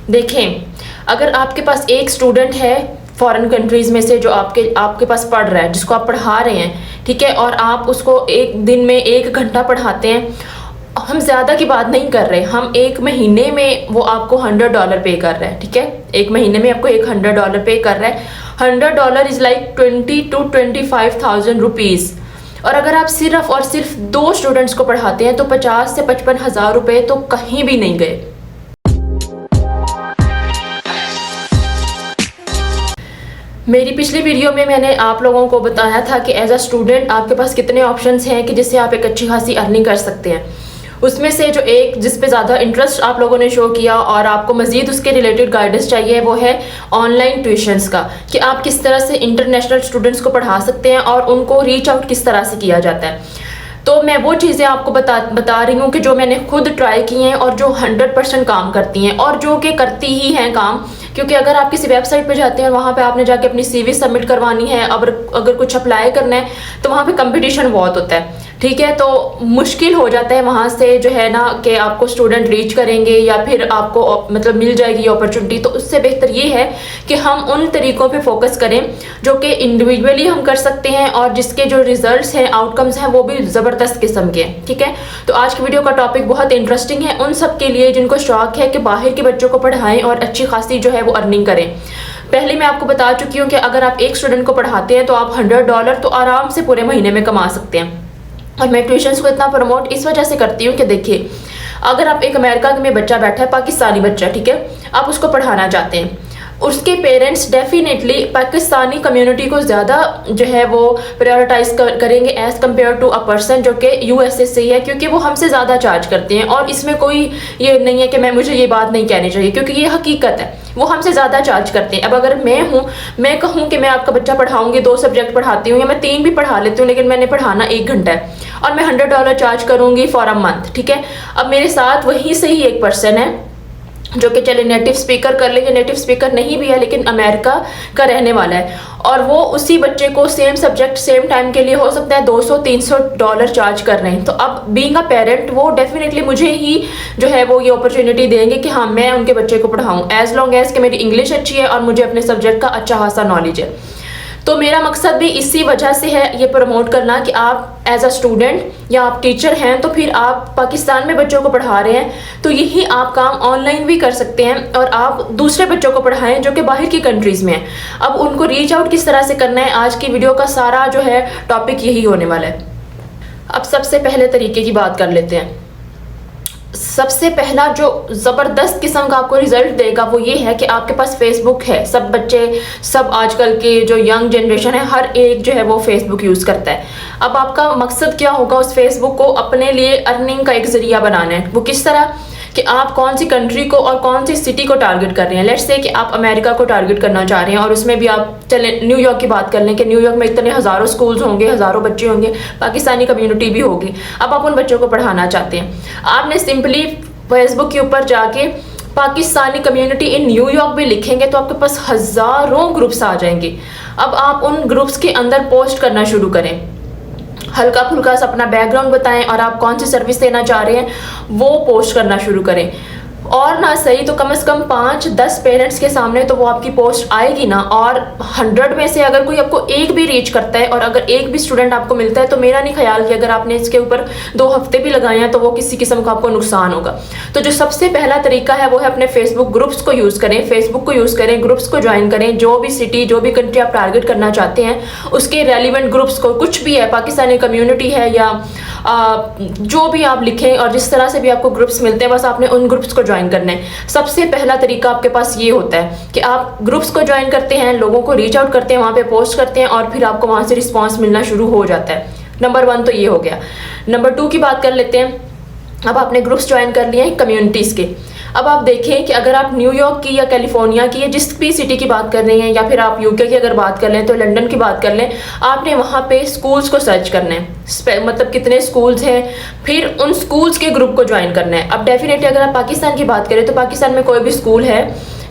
देखें, अगर आपके पास एक स्टूडेंट है फॉरेन कंट्रीज़ में से जो आपके पास पढ़ रहा है, जिसको आप पढ़ा रहे हैं, ठीक है, और आप उसको एक दिन में 1 घंटा पढ़ाते हैं, हम ज़्यादा की बात नहीं कर रहे, हम एक महीने में वो आपको $100 पे कर रहा है, ठीक है, एक महीने में आपको $100 पे कर रहा है। $100 इज़ लाइक 20 to 25,000 रुपीज़। और अगर आप सिर्फ और सिर्फ 2 स्टूडेंट्स को पढ़ाते हैं तो 50 से 55 हज़ार रुपये तो कहीं भी नहीं गए। मेरी पिछली वीडियो में मैंने आप लोगों को बताया था कि एज अ स्टूडेंट आपके पास कितने ऑप्शंस हैं कि जिससे आप एक अच्छी खासी अर्निंग कर सकते हैं। उसमें से जो एक जिस पे ज़्यादा इंटरेस्ट आप लोगों ने शो किया और आपको मज़ीद उसके रिलेटेड गाइडेंस चाहिए, वो है ऑनलाइन ट्यूशन्स का, कि आप किस तरह से इंटरनेशनल स्टूडेंट्स को पढ़ा सकते हैं और उनको रीच आउट किस तरह से किया जाता है। तो मैं वो चीज़ें आपको बता रही हूँ कि जो मैंने खुद ट्राई की हैं और जो 100% काम करती हैं और जो कि करती ही हैं काम। क्योंकि अगर आप किसी वेबसाइट पे जाते हैं, वहाँ पे आपने जाके अपनी CV सबमिट करवानी है, अगर कुछ अप्लाई करना है तो वहाँ पे कंपटीशन बहुत होता है, ठीक है, तो मुश्किल हो जाता है वहाँ से जो है ना कि आपको स्टूडेंट रीच करेंगे या फिर आपको मतलब मिल जाएगी अपॉर्चुनिटी। तो उससे बेहतर ये है कि हम उन तरीक़ों पे फोकस करें जो कि इंडिविजुअली हम कर सकते हैं और जिसके जो रिजल्ट्स हैं, आउटकम्स हैं, वो भी ज़बरदस्त किस्म के हैं, ठीक है। तो आज की वीडियो का टॉपिक बहुत इंटरेस्टिंग है उन सब के लिए जिनको शौक है कि बाहर के बच्चों को पढ़ाएं और अच्छी खासी जो है वो अर्निंग करें। पहले मैं आपको बता चुकी हूँ कि अगर आप एक स्टूडेंट को पढ़ाते हैं तो आप $100 तो आराम से पूरे महीने में कमा सकते हैं। और मैं ट्यूशन्स को इतना प्रमोट इस वजह से करती हूँ कि देखिए, अगर आप एक अमेरिका में बच्चा बैठा है, पाकिस्तानी बच्चा, ठीक है, आप उसको पढ़ाना चाहते हैं, उसके पेरेंट्स डेफिनेटली पाकिस्तानी कम्युनिटी को ज़्यादा जो है वो प्रायोरिटाइज करेंगे as compare to a person जो कि USA से है, क्योंकि वो हमसे ज़्यादा चार्ज करते हैं। और इसमें कोई ये नहीं है कि मुझे ये बात नहीं कहनी चाहिए, क्योंकि ये हकीकत है, वो हमसे ज़्यादा चार्ज करते हैं। अब अगर मैं कहूँ कि मैं आपका बच्चा पढ़ाऊँगी, 2 सब्जेक्ट पढ़ाती हूँ या मैं 3 भी पढ़ा लेती हूँ, लेकिन मैंने पढ़ाना 1 घंटा है और मैं $100 चार्ज करूँगी फॉर अ मंथ, ठीक है। अब मेरे साथ वहीं से ही एक पर्सन है जो कि चले नेटिव स्पीकर कर ले, नेटिव स्पीकर नहीं भी है लेकिन अमेरिका का रहने वाला है, और वो उसी बच्चे को सेम सब्जेक्ट सेम टाइम के लिए हो सकता है $200-300 चार्ज कर रहे हैं। तो अब बीइंग अ पेरेंट वो डेफिनेटली मुझे ही जो है वो ये अपॉर्चुनिटी देंगे कि हाँ, मैं उनके बच्चे को पढ़ाऊँ, एज लॉन्ग एज कि मेरी इंग्लिश अच्छी है और मुझे अपने सब्जेक्ट का अच्छा खासा नॉलेज है। तो मेरा मकसद भी इसी वजह से है ये प्रमोट करना कि आप एज अ स्टूडेंट या आप टीचर हैं तो फिर आप पाकिस्तान में बच्चों को पढ़ा रहे हैं, तो यही आप काम ऑनलाइन भी कर सकते हैं और आप दूसरे बच्चों को पढ़ाएं जो कि बाहर की कंट्रीज़ में हैं। अब उनको रीच आउट किस तरह से करना है, आज की वीडियो का सारा जो है टॉपिक यही होने वाला है। अब सबसे पहले तरीके की बात कर लेते हैं। सबसे पहला जो ज़बरदस्त किस्म का आपको रिजल्ट देगा वो ये है कि आपके पास फेसबुक है। सब बच्चे, सब आजकल के जो यंग जनरेशन है, हर एक जो है वो फेसबुक यूज़ करता है। अब आपका मकसद क्या होगा, उस फेसबुक को अपने लिए अर्निंग का एक ज़रिया बनाना है। वो किस तरह कि आप कौन सी कंट्री को और कौन सी सिटी को टारगेट कर रहे हैं। लेट्स से कि आप अमेरिका को टारगेट करना चाह रहे हैं और उसमें भी आप चले न्यूयॉर्क की बात कर लें कि न्यूयॉर्क में इतने हज़ारों स्कूल्स होंगे, हज़ारों बच्चे होंगे, पाकिस्तानी कम्युनिटी भी होगी। अब आप उन बच्चों को पढ़ाना चाहते हैं, आपने सिंपली फेसबुक के ऊपर जाके पाकिस्तानी कम्युनिटी इन न्यूयॉर्क भी लिखेंगे तो आपके पास हज़ारों ग्रुप्स आ जाएंगे। अब आप उन ग्रुप्स के अंदर पोस्ट करना शुरू करें, हल्का फुल्का सा अपना बैकग्राउंड बताएं और आप कौन सी सर्विस देना चाह रहे हैं वो पोस्ट करना शुरू करें। और ना सही तो कम से कम 5-10 पेरेंट्स के सामने तो वो आपकी पोस्ट आएगी ना। और 100 में से अगर कोई आपको एक भी रीच करता है और अगर एक भी स्टूडेंट आपको मिलता है तो मेरा नहीं ख्याल कि अगर आपने इसके ऊपर 2 हफ्ते भी लगाए हैं तो वो किसी किस्म का आपको नुकसान होगा। तो जो सबसे पहला तरीका है वो है अपने फेसबुक ग्रुप्स को यूज़ करें, फेसबुक को यूज़ करें, ग्रुप्स को ज्वाइन करें। जो भी सिटी, जो भी कंट्री आप टारगेट करना चाहते हैं उसके रेलिवेंट ग्रुप्स को, कुछ भी है, पाकिस्तानी कम्युनिटी है या जो भी आप लिखें और जिस तरह से भी आपको ग्रुप्स मिलते हैं, बस आपने उन ग्रुप्स को ज्वाइन करना है। सबसे पहला तरीका आपके पास ये होता है कि आप ग्रुप्स को ज्वाइन करते हैं, लोगों को रीच आउट करते हैं, वहाँ पे पोस्ट करते हैं और फिर आपको वहाँ से रिस्पांस मिलना शुरू हो जाता है। नंबर 1 तो ये हो गया। नंबर 2 की बात कर लेते हैं। अब आपने ग्रुप्स ज्वाइन कर लिए हैं कम्युनिटीज़ के। अब आप देखें कि अगर आप न्यूयॉर्क की या कैलिफोर्निया की या जिस भी सिटी की बात कर रही हैं या फिर आप यूके की अगर बात कर लें तो लंदन की बात कर लें, आपने वहाँ पे स्कूल्स को सर्च करना है, मतलब कितने स्कूल्स हैं, फिर उन स्कूल्स के ग्रुप को ज्वाइन करना है। अब डेफिनेटली अगर आप पाकिस्तान की बात करें तो पाकिस्तान में कोई भी स्कूल है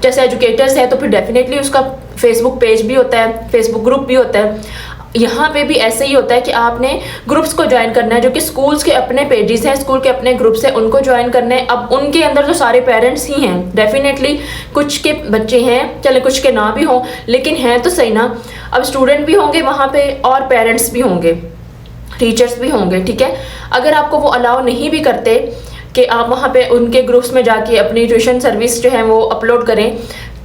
जैसे एजुकेटर्स है तो फिर डेफिनेटली उसका फेसबुक पेज भी होता है, फेसबुक ग्रुप भी होता है। यहाँ पे भी ऐसे ही होता है कि आपने ग्रुप्स को ज्वाइन करना है, जो कि स्कूल्स के अपने पेजेस हैं, स्कूल के अपने ग्रुप्स हैं, उनको ज्वाइन करना है। अब उनके अंदर तो सारे पेरेंट्स ही हैं, डेफिनेटली कुछ के बच्चे हैं, चले कुछ के ना भी हों, लेकिन हैं तो सही ना। अब स्टूडेंट भी होंगे वहाँ पे और पेरेंट्स भी होंगे, टीचर्स भी होंगे, ठीक है। अगर आपको वो अलाउ नहीं भी करते कि आप वहाँ पे उनके ग्रुप्स में जाके अपनी ट्यूशन सर्विस जो है वो अपलोड करें,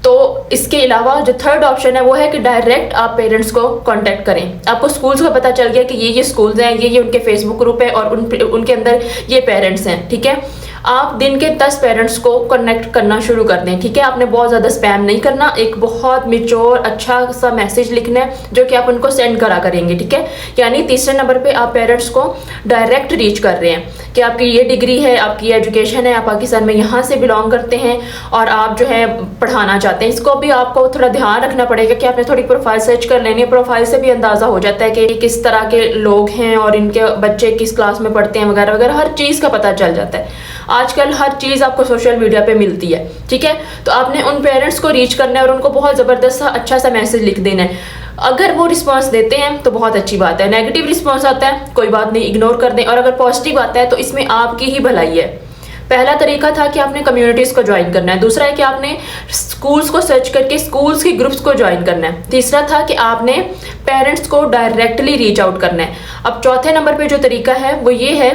तो इसके अलावा जो थर्ड ऑप्शन है वो है कि डायरेक्ट आप पेरेंट्स को कांटेक्ट करें। आपको स्कूल्स का पता चल गया कि ये स्कूल्स हैं, ये उनके फेसबुक ग्रुप है और उनके अंदर ये पेरेंट्स हैं, ठीक है। आप दिन के 10 पेरेंट्स को कनेक्ट करना शुरू कर दें, ठीक है। आपने बहुत ज़्यादा स्पैम नहीं करना, एक बहुत मिच्योर अच्छा सा मैसेज लिखना है जो कि आप उनको सेंड करा करेंगे, ठीक है। यानी तीसरे नंबर पे आप पेरेंट्स को डायरेक्ट रीच कर रहे हैं कि आपकी ये डिग्री है, आपकी एजुकेशन है, आप पाकिस्तान में यहाँ से बिलोंग करते हैं और आप जो है पढ़ाना चाहते हैं। इसको भी आपको थोड़ा ध्यान रखना पड़ेगा कि आपने थोड़ी प्रोफाइल सर्च कर लेनी है। प्रोफाइल से भी अंदाज़ा हो जाता है कि किस तरह के लोग हैं और इनके बच्चे किस क्लास में पढ़ते हैं वगैरह वगैरह, हर चीज़ का पता चल जाता है। आजकल हर चीज़ आपको सोशल मीडिया पे मिलती है, ठीक है। तो आपने उन पेरेंट्स को रीच करना है और उनको बहुत ज़बरदस्त सा अच्छा सा मैसेज लिख देना है। अगर वो रिस्पांस देते हैं तो बहुत अच्छी बात है, नेगेटिव रिस्पांस आता है कोई बात नहीं, इग्नोर कर दें, और अगर पॉजिटिव आता है तो इसमें आपकी ही भलाई है। पहला तरीका था कि आपने कम्युनिटीज़ को ज्वाइन करना है, दूसरा है कि आपने स्कूल्स को सर्च करके स्कूल्स के ग्रुप्स को ज्वाइन करना है, तीसरा था कि आपने पेरेंट्स को डायरेक्टली रीच आउट करना है। अब चौथे नंबर पे जो तरीका है वो ये है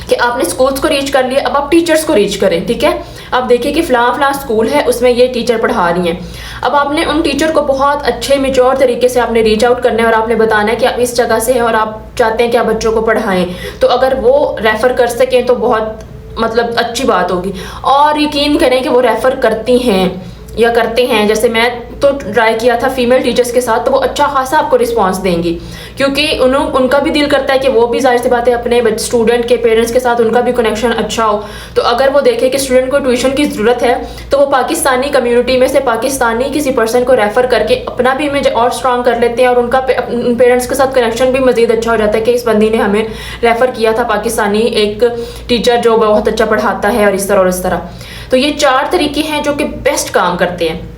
कि आपने स्कूल्स को रीच कर लिया, अब आप टीचर्स को रीच करें, ठीक है। आप देखिए कि फलां स्कूल है, उसमें ये टीचर पढ़ा रही हैं। अब आपने उन टीचर को बहुत अच्छे मिच्योर तरीके से आपने रीच आउट करना है और आपने बताना है कि आप इस जगह से हैं और आप चाहते हैं कि आप बच्चों को पढ़ाएं। तो अगर वो रेफ़र कर सकें तो बहुत मतलब अच्छी बात होगी, और यकीन करें कि वो रेफ़र करती हैं या करते हैं। जैसे मैं तो ट्राई किया था फीमेल टीचर्स के साथ, तो वो अच्छा खासा आपको रिस्पांस देंगी, क्योंकि उनका भी दिल करता है कि वो भी जाहिर सी बात है अपने स्टूडेंट के पेरेंट्स के साथ उनका भी कनेक्शन अच्छा हो। तो अगर वो देखे कि स्टूडेंट को ट्यूशन की ज़रूरत है तो वो पाकिस्तानी कम्युनिटी में से पाकिस्तानी किसी पर्सन को रेफ़र करके अपना भी इमेज और स्ट्रॉन्ग कर लेते हैं और उनका पेरेंट्स के साथ कनेक्शन भी मज़ीद अच्छा हो जाता है कि इस बंदी ने हमें रेफ़र किया था पाकिस्तानी एक टीचर जो बहुत अच्छा पढ़ाता है, और इस तरह और इस तरह। तो ये 4 तरीके हैं जो कि बेस्ट काम करते हैं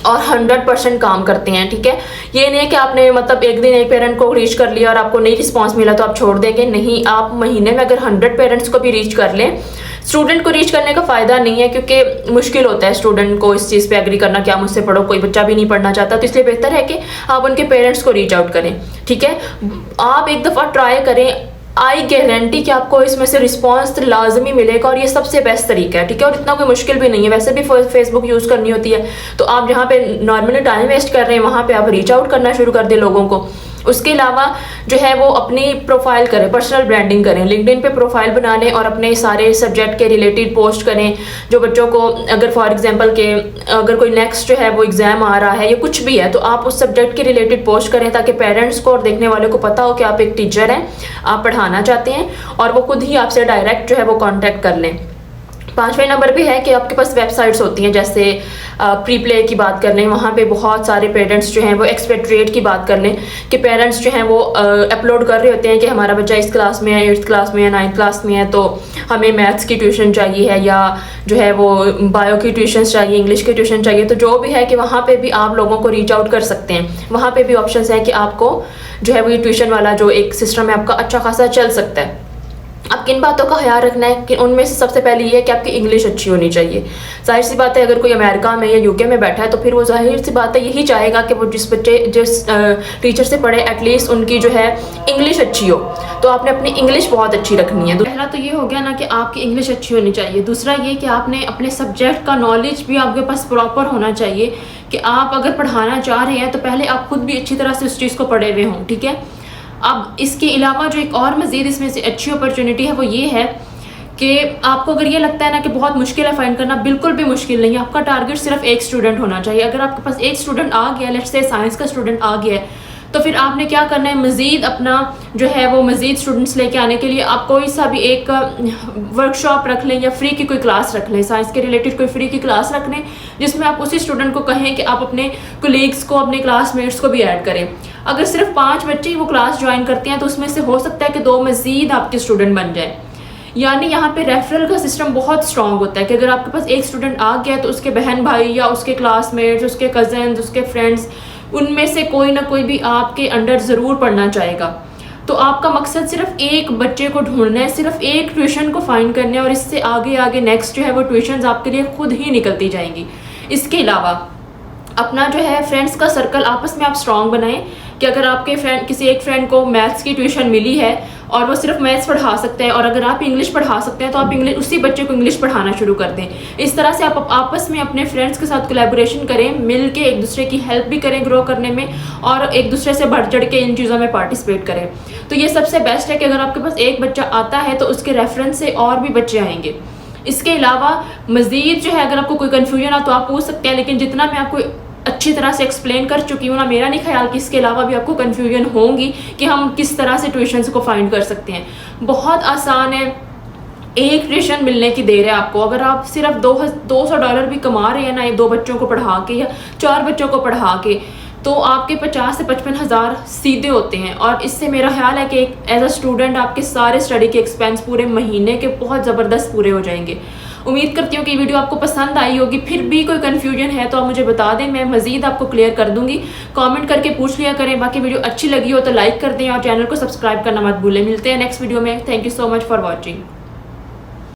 और 100% काम करते हैं, ठीक है। ये नहीं है कि आपने मतलब एक दिन एक पेरेंट को रीच कर लिया और आपको नहीं रिस्पांस मिला तो आप छोड़ देंगे, नहीं। आप महीने में अगर 100 पेरेंट्स को भी रीच कर लें, स्टूडेंट को रीच करने का फ़ायदा नहीं है क्योंकि मुश्किल होता है स्टूडेंट को इस चीज़ पे एग्री करना, क्या मुझसे पढ़ो, कोई बच्चा भी नहीं पढ़ना चाहता। तो इसलिए बेहतर है कि आप उनके पेरेंट्स को रीच आउट करें, ठीक है। आप एक दफ़ा ट्राई करें, आई गारंटी कि आपको इसमें से रिस्पांस लाजमी मिलेगा, और ये सबसे बेस्ट तरीका है, ठीक है। और इतना कोई मुश्किल भी नहीं है, वैसे भी फेसबुक यूज़ करनी होती है, तो आप जहाँ पे नॉर्मली टाइम वेस्ट कर रहे हैं वहाँ पे आप रीच आउट करना शुरू कर दें लोगों को। उसके अलावा जो है वो अपनी प्रोफाइल करें, पर्सनल ब्रांडिंग करें, लिंक्डइन पे प्रोफाइल बना लें और अपने सारे सब्जेक्ट के रिलेटेड पोस्ट करें। जो बच्चों को अगर फॉर एग्जांपल के अगर कोई नेक्स्ट जो है वो एग्ज़ाम आ रहा है या कुछ भी है, तो आप उस सब्जेक्ट के रिलेटेड पोस्ट करें ताकि पेरेंट्स को और देखने वालों को पता हो कि आप एक टीचर हैं, आप पढ़ाना चाहते हैं, और वो खुद ही आपसे डायरेक्ट जो है वो कॉन्टैक्ट कर लें। 5वें नंबर पे है कि आपके पास वेबसाइट्स होती हैं, जैसे प्री प्ले की बात कर लें, वहाँ पे बहुत सारे पेरेंट्स जो हैं वो एक्सपेक्ट्रेट की बात कर लें कि पेरेंट्स जो हैं वो अपलोड कर रहे होते हैं कि हमारा बच्चा इस क्लास में है, 8th क्लास में है, 9th क्लास में है, तो हमें मैथ्स की ट्यूशन चाहिए है, या जो है वो बायो की ट्यूशन चाहिए, इंग्लिश की ट्यूशन चाहिए। तो जो भी है कि वहाँ पर भी आप लोगों को रीच आउट कर सकते हैं। वहाँ पर भी ऑप्शन है कि आपको जो है वो ये ट्यूशन वाला जो एक सिस्टम है आपका अच्छा खासा चल सकता है। अब किन बातों का ख्याल रखना है कि उनमें से सबसे पहले ये है कि आपकी इंग्लिश अच्छी होनी चाहिए। जाहिर सी बात है अगर कोई अमेरिका में या यूके में बैठा है तो फिर वो जाहिर सी बात है यही चाहेगा कि वो जिस टीचर से पढ़े एटलीस्ट उनकी जो है इंग्लिश अच्छी हो। तो आपने अपनी इंग्लिश बहुत अच्छी रखनी है। पहला तो ये हो गया ना कि आपकी इंग्लिश अच्छी होनी चाहिए। दूसरा ये कि आपने अपने सब्जेक्ट का नॉलेज भी आपके पास प्रॉपर होना चाहिए कि आप अगर पढ़ाना चाह रहे हैं तो पहले आप खुद भी अच्छी तरह से उस चीज़ को पढ़े हुए हों, ठीक है। अब इसके अलावा जो एक और मज़ीद इसमें से अच्छी अपॉर्चुनिटी है वो ये है कि आपको अगर ये लगता है ना कि बहुत मुश्किल है फाइंड करना, बिल्कुल भी मुश्किल नहीं है। आपका टारगेट सिर्फ एक स्टूडेंट होना चाहिए। अगर आपके पास एक स्टूडेंट आ गया, लेट्स से साइंस का स्टूडेंट आ गया है, तो फिर आपने क्या करना है, मज़ीद अपना जो है वो मज़ीद स्टूडेंट्स लेके आने के लिए आप कोई सा भी एक वर्कशॉप रख लें या फ्री की कोई क्लास रख लें, साइंस के रिलेटेड कोई फ्री की क्लास रख लें जिसमें आप उसी स्टूडेंट को कहें कि आप अपने कोलीग्स को, अपने क्लासमेट्स को भी ऐड करें। अगर सिर्फ 5 बच्चे ही वो क्लास ज्वाइन करते हैं तो उसमें से हो सकता है कि 2 मज़ीद आपके स्टूडेंट बन जाए। यानी यहाँ पे रेफरल का सिस्टम बहुत स्ट्रॉन्ग होता है कि अगर आपके पास एक स्टूडेंट आ गया तो उसके बहन भाई या उसके क्लासमेट्स, उसके कज़न्स, उसके फ्रेंड्स उनमें से कोई ना कोई भी आपके अंडर ज़रूर पढ़ना चाहेगा। तो आपका मकसद सिर्फ एक बच्चे को ढूंढना है, सिर्फ एक ट्यूशन को फाइंड करना है, और इससे आगे आगे नेक्स्ट जो है वो ट्यूशन्स आपके लिए खुद ही निकलती जाएंगी। इसके अलावा अपना जो है फ्रेंड्स का सर्कल आपस में आप स्ट्रॉन्ग बनाएं कि अगर आपके फ्रेंड किसी एक फ्रेंड को मैथ्स की ट्यूशन मिली है और वो सिर्फ मैथ्स पढ़ा सकते हैं, और अगर आप इंग्लिश पढ़ा सकते हैं तो आप इंग्लिश उसी बच्चे को इंग्लिश पढ़ाना शुरू कर दें। इस तरह से आप आपस में अपने फ्रेंड्स के साथ कोलैबोरेशन करें, मिल के एक दूसरे की हेल्प भी करें ग्रो करने में, और एक दूसरे से बढ़ चढ़ के इन चीज़ों में पार्टिसिपेट करें। तो ये सबसे बेस्ट है कि अगर आपके पास एक बच्चा आता है तो उसके रेफरेंस से और भी बच्चे आएंगे। इसके अलावा मज़ीद जो है अगर आपको कोई कन्फ्यूजन हो तो आप पूछ सकते हैं, लेकिन जितना मैं आपको अच्छी तरह से एक्सप्लेन कर चुकी हूँ ना, मेरा नहीं ख्याल कि इसके अलावा भी आपको कन्फ्यूजन होंगी कि हम किस तरह से ट्यूशन्स को फाइंड कर सकते हैं। बहुत आसान है, एक ट्यूशन मिलने की देर है आपको। अगर आप सिर्फ $200 भी कमा रहे हैं ना, ये 2 बच्चों को पढ़ा के या 4 बच्चों को पढ़ा के, तो आपके 50 से 55 हज़ार सीधे होते हैं। और इससे मेरा ख्याल है कि एज अ स्टूडेंट आपके सारे स्टडी के एक्सपेंस पूरे महीने के बहुत ज़बरदस्त पूरे हो जाएंगे। उम्मीद करती हूँ कि वीडियो आपको पसंद आई होगी। फिर भी कोई कन्फ्यूजन है तो आप मुझे बता दें, मैं मज़ीद आपको क्लियर कर दूँगी। कमेंट करके पूछ लिया करें। बाकी वीडियो अच्छी लगी हो तो लाइक कर दें और चैनल को सब्सक्राइब करना मत भूलें। मिलते हैं नेक्स्ट वीडियो में। Thank you so much for watching.